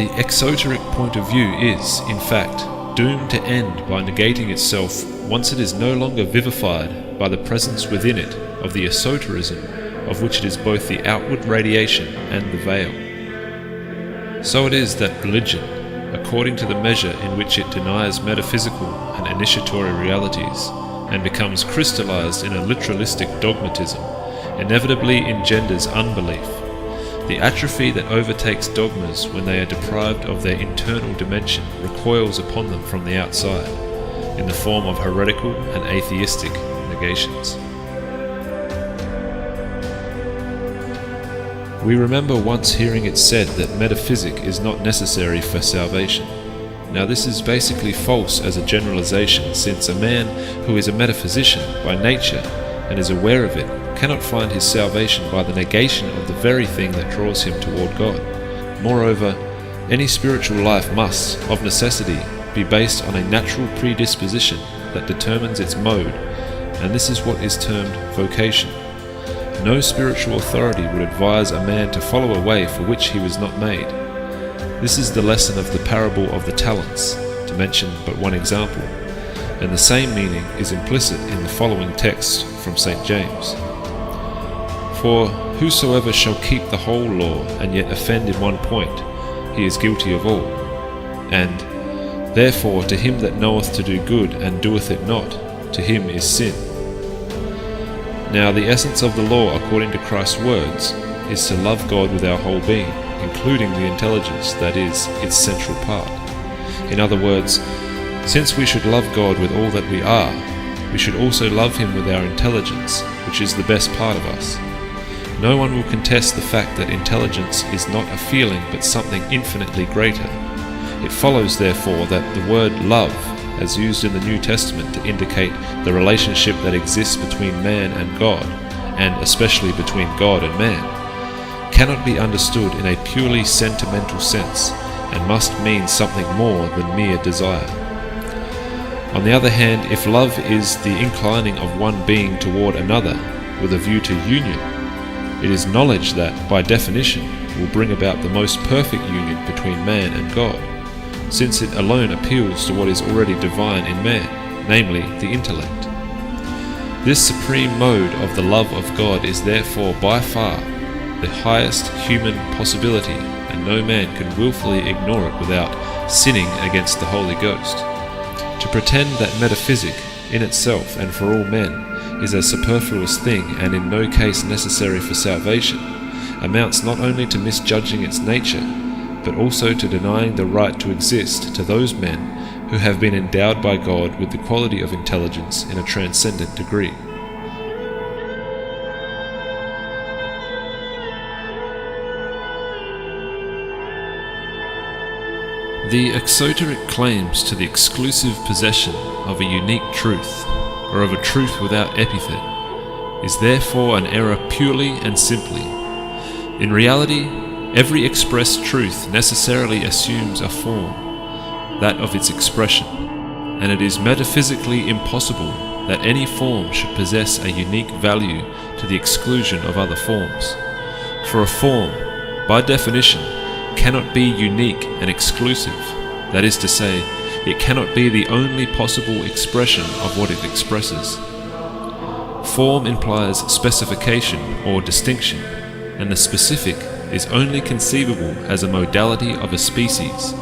The exoteric point of view is, in fact, doomed to end by negating itself once it is no longer vivified by the presence within it of the esoterism of which it is both the outward radiation and the veil. So it is that religion, according to the measure in which it denies metaphysical and initiatory realities and becomes crystallized in a literalistic dogmatism, inevitably engenders unbelief, the atrophy that overtakes dogmas when they are deprived of their internal dimension recoils upon them from the outside, in the form of heretical and atheistic negations. We remember once hearing it said that metaphysic is not necessary for salvation. Now this is basically false as a generalization, since a man who is a metaphysician by nature and is aware of it cannot find his salvation by the negation of the very thing that draws him toward God. Moreover, any spiritual life must, of necessity, be based on a natural predisposition that determines its mode, and this is what is termed vocation. No spiritual authority would advise a man to follow a way for which he was not made. This is the lesson of the parable of the talents, to mention but one example, and the same meaning is implicit in the following text from St. James. For whosoever shall keep the whole law and yet offend in one point, he is guilty of all. And therefore to him that knoweth to do good and doeth it not, to him is sin. Now the essence of the law according to Christ's words is to love God with our whole being, including the intelligence that is its central part. In other words, since we should love God with all that we are, we should also love Him with our intelligence, which is the best part of us. No one will contest the fact that intelligence is not a feeling but something infinitely greater. It follows therefore that the word love, as used in the New Testament to indicate the relationship that exists between man and God, and especially between God and man, cannot be understood in a purely sentimental sense, and must mean something more than mere desire. On the other hand, if love is the inclining of one being toward another with a view to union, it is knowledge that, by definition, will bring about the most perfect union between man and God, since it alone appeals to what is already divine in man, namely the intellect. This supreme mode of the love of God is therefore by far the highest human possibility, and no man can willfully ignore it without sinning against the Holy Ghost. To pretend that metaphysic, in itself and for all men, is a superfluous thing and in no case necessary for salvation, amounts not only to misjudging its nature, but also to denying the right to exist to those men who have been endowed by God with the quality of intelligence in a transcendent degree. The exoteric claims to the exclusive possession of a unique truth, or of a truth without epithet, is therefore an error purely and simply. In reality, every expressed truth necessarily assumes a form, that of its expression, and it is metaphysically impossible that any form should possess a unique value to the exclusion of other forms. For a form, by definition, cannot be unique and exclusive, that is to say, it cannot be the only possible expression of what it expresses. Form implies specification or distinction, and the specific is only conceivable as a modality of a species,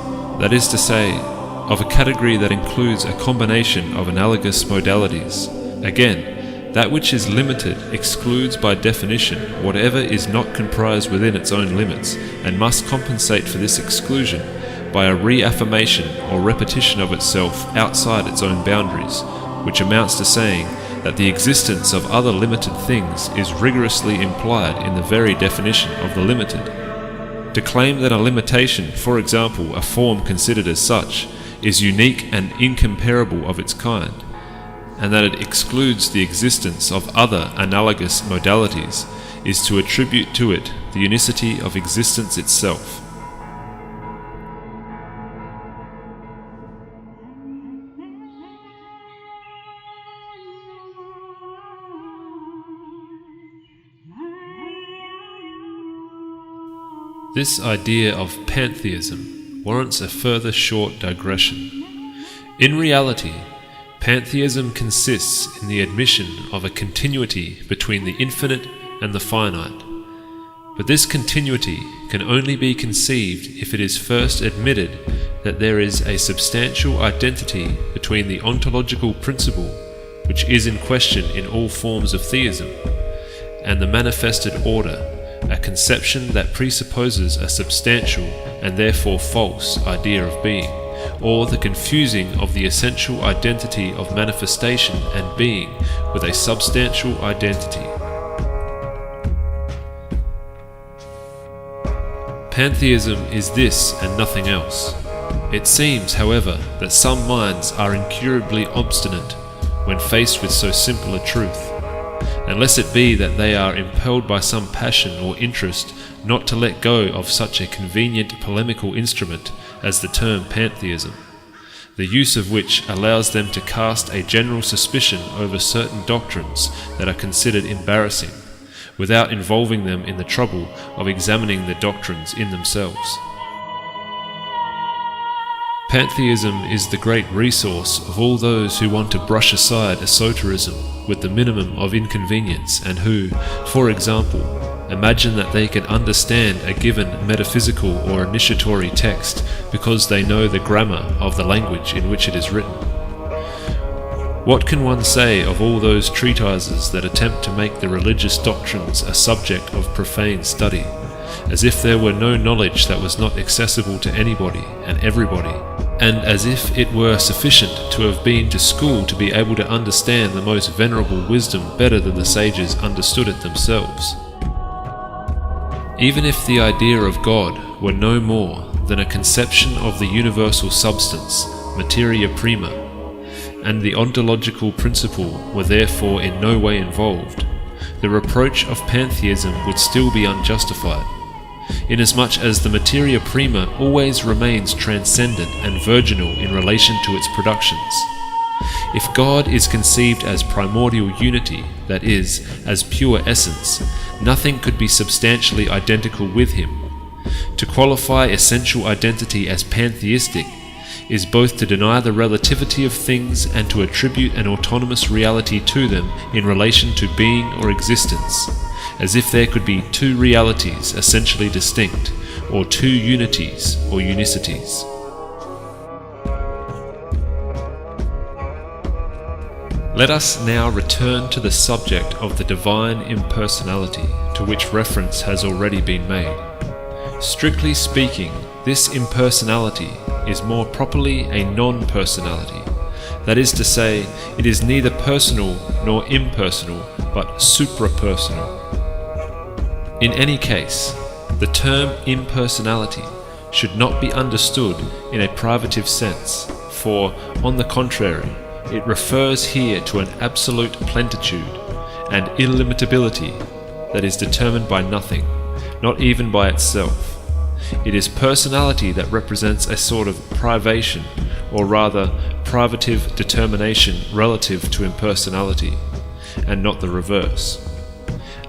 that is to say, of a category that includes a combination of analogous modalities. Again, that which is limited excludes by definition whatever is not comprised within its own limits, and must compensate for this exclusion by a reaffirmation or repetition of itself outside its own boundaries, which amounts to saying that the existence of other limited things is rigorously implied in the very definition of the limited. To claim that a limitation, for example a form considered as such, is unique and incomparable of its kind, and that it excludes the existence of other analogous modalities, is to attribute to it the unicity of existence itself. This idea of pantheism, warrants a further short digression. In reality, pantheism consists in the admission of a continuity between the infinite and the finite. But this continuity can only be conceived if it is first admitted that there is a substantial identity between the ontological principle, which is in question in all forms of theism, and the manifested order, a conception that presupposes a substantial and therefore false idea of being, or the confusing of the essential identity of manifestation and being with a substantial identity. Pantheism is this and nothing else. It seems, however, that some minds are incurably obstinate when faced with so simple a truth, unless it be that they are impelled by some passion or interest not to let go of such a convenient polemical instrument as the term pantheism, the use of which allows them to cast a general suspicion over certain doctrines that are considered embarrassing, without involving them in the trouble of examining the doctrines in themselves. Pantheism is the great resource of all those who want to brush aside esoterism with the minimum of inconvenience and who, for example, imagine that they can understand a given metaphysical or initiatory text because they know the grammar of the language in which it is written. What can one say of all those treatises that attempt to make the religious doctrines a subject of profane study, as if there were no knowledge that was not accessible to anybody and everybody, and as if it were sufficient to have been to school to be able to understand the most venerable wisdom better than the sages understood it themselves? Even if the idea of God were no more than a conception of the universal substance, materia prima, and the ontological principle were therefore in no way involved, the reproach of pantheism would still be unjustified, inasmuch as the materia prima always remains transcendent and virginal in relation to its productions. If God is conceived as primordial unity, that is, as pure essence, nothing could be substantially identical with him. To qualify essential identity as pantheistic is both to deny the relativity of things and to attribute an autonomous reality to them in relation to being or existence, as if there could be two realities essentially distinct, or two unities or unicities. Let us now return to the subject of the divine impersonality, to which reference has already been made. Strictly speaking, this impersonality is more properly a non-personality. That is to say, it is neither personal nor impersonal, but suprapersonal. In any case, the term impersonality should not be understood in a privative sense, for, on the contrary, it refers here to an absolute plenitude and illimitability that is determined by nothing, not even by itself. It is personality that represents a sort of privation, or rather privative determination relative to impersonality, and not the reverse.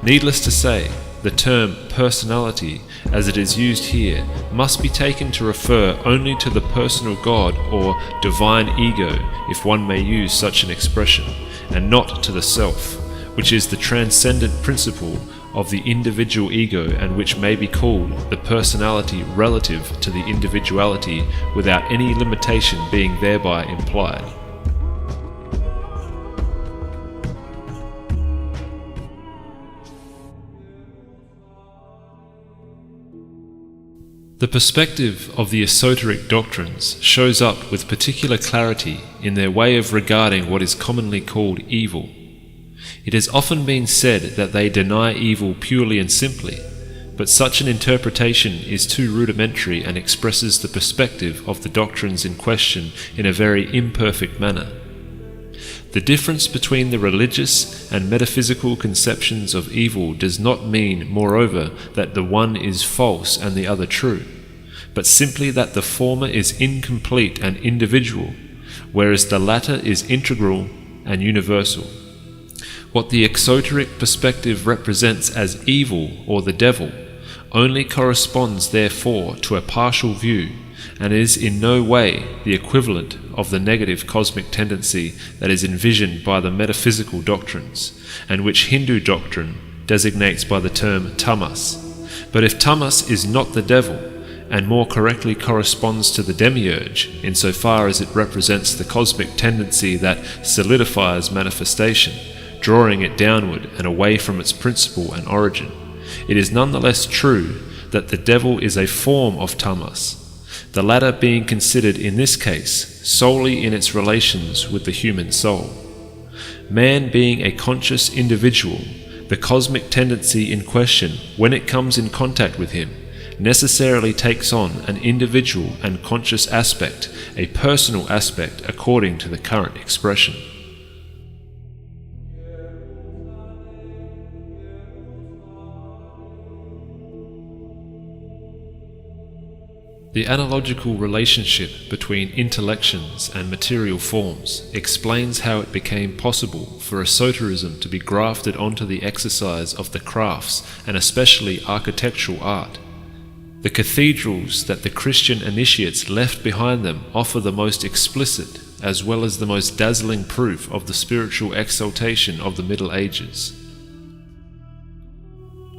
Needless to say, the term personality, as it is used here, must be taken to refer only to the personal God or divine ego, if one may use such an expression, and not to the self, which is the transcendent principle of the individual ego and which may be called the personality relative to the individuality without any limitation being thereby implied. The perspective of the esoteric doctrines shows up with particular clarity in their way of regarding what is commonly called evil. It has often been said that they deny evil purely and simply, but such an interpretation is too rudimentary and expresses the perspective of the doctrines in question in a very imperfect manner. The difference between the religious and metaphysical conceptions of evil does not mean, moreover, that the one is false and the other true, but simply that the former is incomplete and individual, whereas the latter is integral and universal. What the exoteric perspective represents as evil or the devil only corresponds therefore to a partial view, and is in no way the equivalent of the negative cosmic tendency that is envisioned by the metaphysical doctrines, and which Hindu doctrine designates by the term tamas. But if tamas is not the devil, and more correctly corresponds to the demiurge, insofar as it represents the cosmic tendency that solidifies manifestation, drawing it downward and away from its principle and origin, it is nonetheless true that the devil is a form of tamas, the latter being considered in this case solely in its relations with the human soul. Man being a conscious individual, the cosmic tendency in question, when it comes in contact with him, necessarily takes on an individual and conscious aspect, a personal aspect according to the current expression. The analogical relationship between intellections and material forms explains how it became possible for esoterism to be grafted onto the exercise of the crafts and especially architectural art. The cathedrals that the Christian initiates left behind them offer the most explicit as well as the most dazzling proof of the spiritual exaltation of the Middle Ages.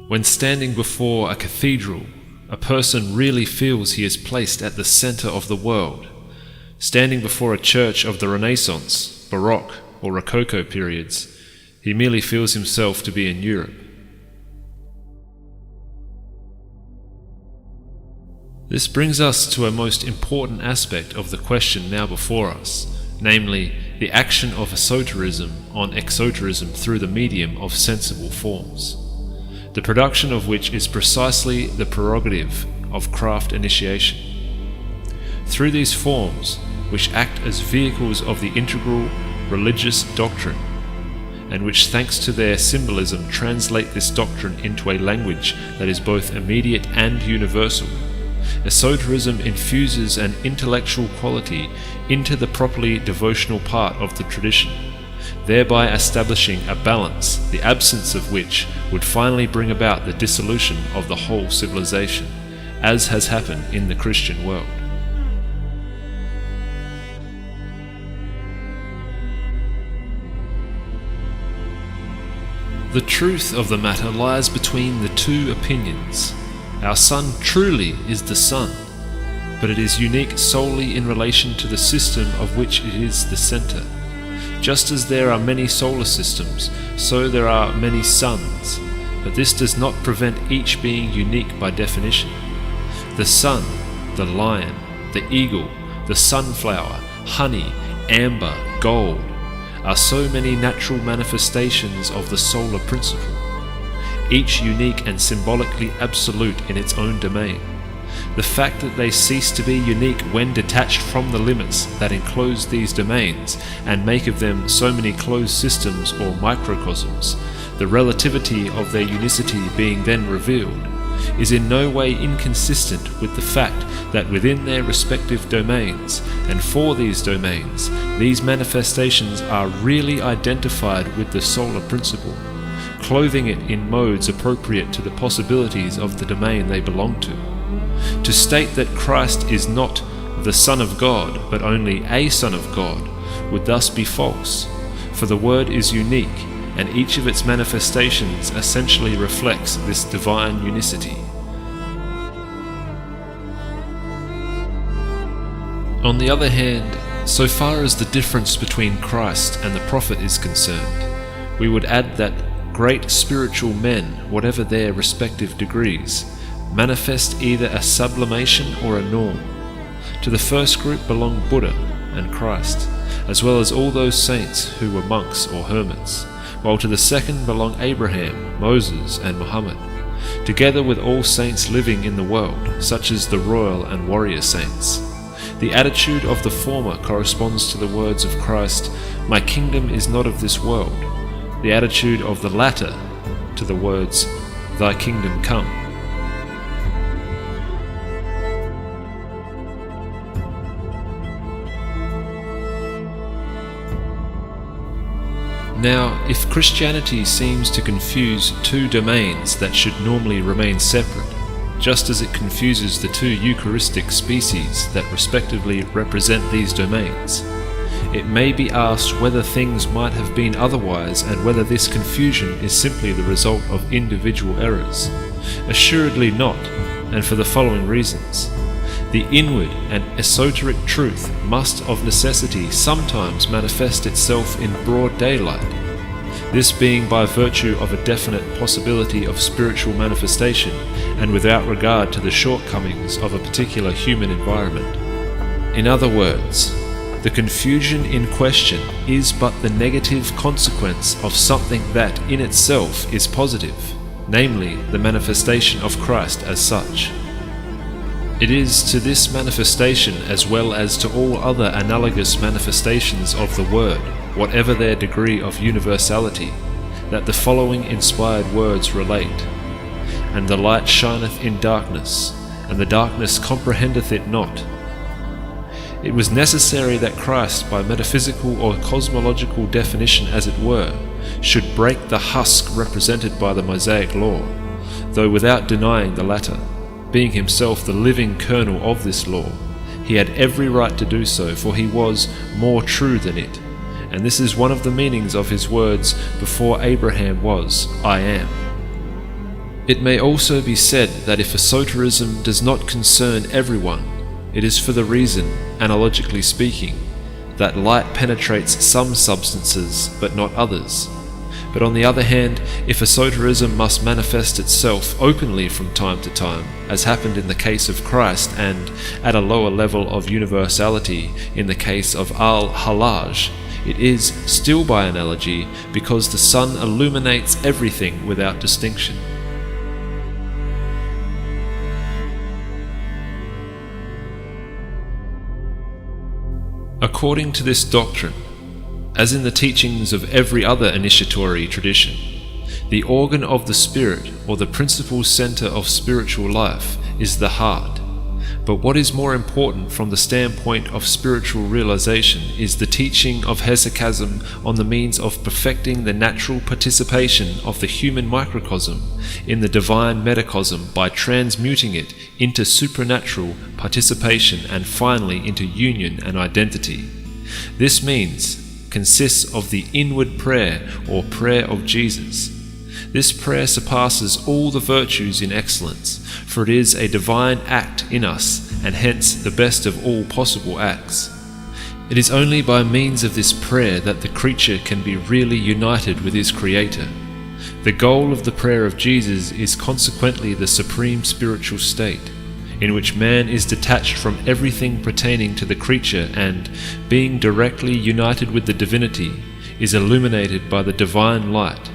When standing before a cathedral, a person really feels he is placed at the center of the world. Standing before a church of the Renaissance, Baroque, or Rococo periods, he merely feels himself to be in Europe. This brings us to a most important aspect of the question now before us, namely, the action of esoterism on exoterism through the medium of sensible forms, the production of which is precisely the prerogative of craft initiation. Through these forms, which act as vehicles of the integral religious doctrine, and which thanks to their symbolism translate this doctrine into a language that is both immediate and universal, esoterism infuses an intellectual quality into the properly devotional part of the tradition, thereby establishing a balance, the absence of which would finally bring about the dissolution of the whole civilization, as has happened in the Christian world. The truth of the matter lies between the two opinions. Our sun truly is the sun, but it is unique solely in relation to the system of which it is the center. Just as there are many solar systems, so there are many suns, but this does not prevent each being unique by definition. The sun, the lion, the eagle, the sunflower, honey, amber, gold, are so many natural manifestations of the solar principle, each unique and symbolically absolute in its own domain. The fact that they cease to be unique when detached from the limits that enclose these domains and make of them so many closed systems or microcosms, the relativity of their unicity being then revealed, is in no way inconsistent with the fact that within their respective domains, and for these domains, these manifestations are really identified with the solar principle, clothing it in modes appropriate to the possibilities of the domain they belong to. To state that Christ is not the Son of God, but only a Son of God, would thus be false, for the Word is unique, and each of its manifestations essentially reflects this divine unicity. On the other hand, so far as the difference between Christ and the prophet is concerned, we would add that great spiritual men, whatever their respective degrees, manifest either a sublimation or a norm. To the first group belong Buddha and Christ, as well as all those saints who were monks or hermits, while to the second belong Abraham, Moses, and Muhammad, together with all saints living in the world, such as the royal and warrior saints. The attitude of the former corresponds to the words of Christ, "My kingdom is not of this world," the attitude of the latter to the words, "Thy kingdom come." Now, if Christianity seems to confuse two domains that should normally remain separate, just as it confuses the two Eucharistic species that respectively represent these domains. It may be asked whether things might have been otherwise and whether this confusion is simply the result of individual errors. Assuredly not, and for the following reasons. The inward and esoteric truth must of necessity sometimes manifest itself in broad daylight, this being by virtue of a definite possibility of spiritual manifestation and without regard to the shortcomings of a particular human environment. In other words, the confusion in question is but the negative consequence of something that in itself is positive, namely the manifestation of Christ as such. It is to this manifestation, as well as to all other analogous manifestations of the Word, whatever their degree of universality, that the following inspired words relate. And the light shineth in darkness, and the darkness comprehendeth it not. It was necessary that Christ, by metaphysical or cosmological definition as it were, should break the husk represented by the Mosaic law, though without denying the latter. Being himself the living kernel of this law, he had every right to do so, for he was more true than it. And this is one of the meanings of his words, before Abraham was, I am. It may also be said that if esotericism does not concern everyone, it is for the reason, analogically speaking, that light penetrates some substances but not others. But on the other hand, if esotericism must manifest itself openly from time to time, as happened in the case of Christ and at a lower level of universality in the case of Al-Halaj, it is still by analogy because the sun illuminates everything without distinction. According to this doctrine, as in the teachings of every other initiatory tradition, the organ of the spirit, or the principal center of spiritual life, is the heart. But what is more important from the standpoint of spiritual realization is the teaching of hesychasm on the means of perfecting the natural participation of the human microcosm in the divine metacosm by transmuting it into supernatural participation and finally into union and identity. This means consists of the inward prayer or prayer of Jesus. This prayer surpasses all the virtues in excellence, for it is a divine act in us, and hence the best of all possible acts. It is only by means of this prayer that the creature can be really united with his Creator. The goal of the prayer of Jesus is consequently the supreme spiritual state, in which man is detached from everything pertaining to the creature and, being directly united with the divinity, is illuminated by the divine light.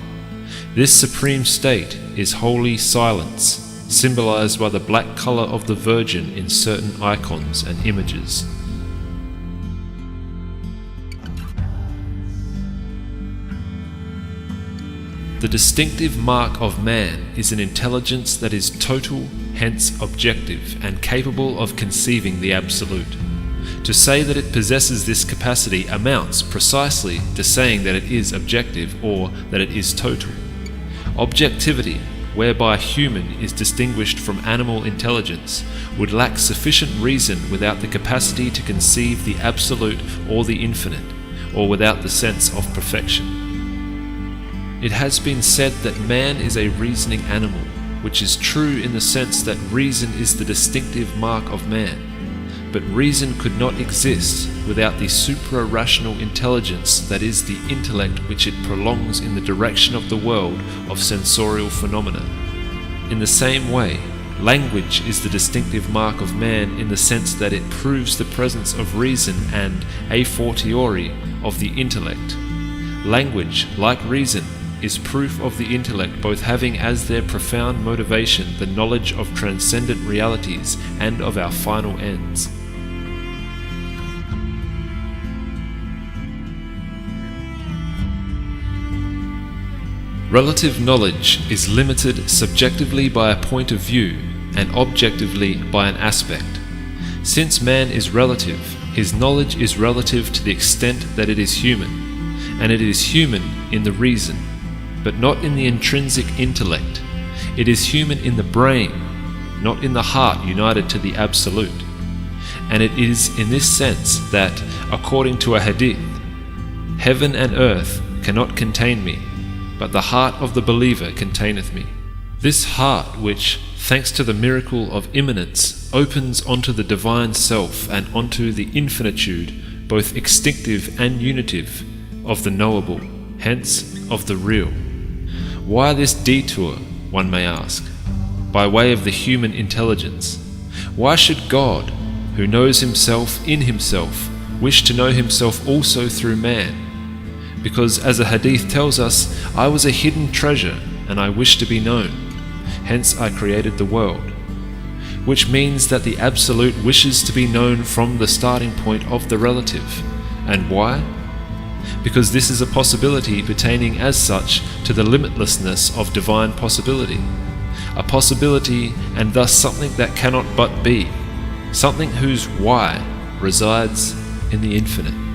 This supreme state is holy silence, symbolized by the black color of the Virgin in certain icons and images. The distinctive mark of man is an intelligence that is total, hence objective, and capable of conceiving the absolute. To say that it possesses this capacity amounts precisely to saying that it is objective or that it is total. Objectivity, whereby human is distinguished from animal intelligence, would lack sufficient reason without the capacity to conceive the absolute or the infinite, or without the sense of perfection. It has been said that man is a reasoning animal, which is true in the sense that reason is the distinctive mark of man. But reason could not exist without the supra-rational intelligence that is the intellect which it prolongs in the direction of the world of sensorial phenomena. In the same way, language is the distinctive mark of man in the sense that it proves the presence of reason and, a fortiori, of the intellect. Language, like reason, is proof of the intellect both having as their profound motivation the knowledge of transcendent realities and of our final ends. Relative knowledge is limited subjectively by a point of view and objectively by an aspect. Since man is relative, his knowledge is relative to the extent that it is human, and it is human in the reason, but not in the intrinsic intellect. It is human in the brain, not in the heart united to the Absolute. And it is in this sense that, according to a hadith, heaven and earth cannot contain me, but the heart of the believer containeth me. This heart which, thanks to the miracle of immanence, opens onto the divine self and onto the infinitude, both extinctive and unitive, of the knowable, hence of the real. Why this detour, one may ask, by way of the human intelligence? Why should God, who knows himself in himself, wish to know himself also through man? Because, as a hadith tells us, I was a hidden treasure and I wish to be known. Hence I created the world. Which means that the Absolute wishes to be known from the starting point of the relative. And why? Because this is a possibility pertaining as such to the limitlessness of divine possibility. A possibility, and thus something that cannot but be. Something whose why resides in the infinite.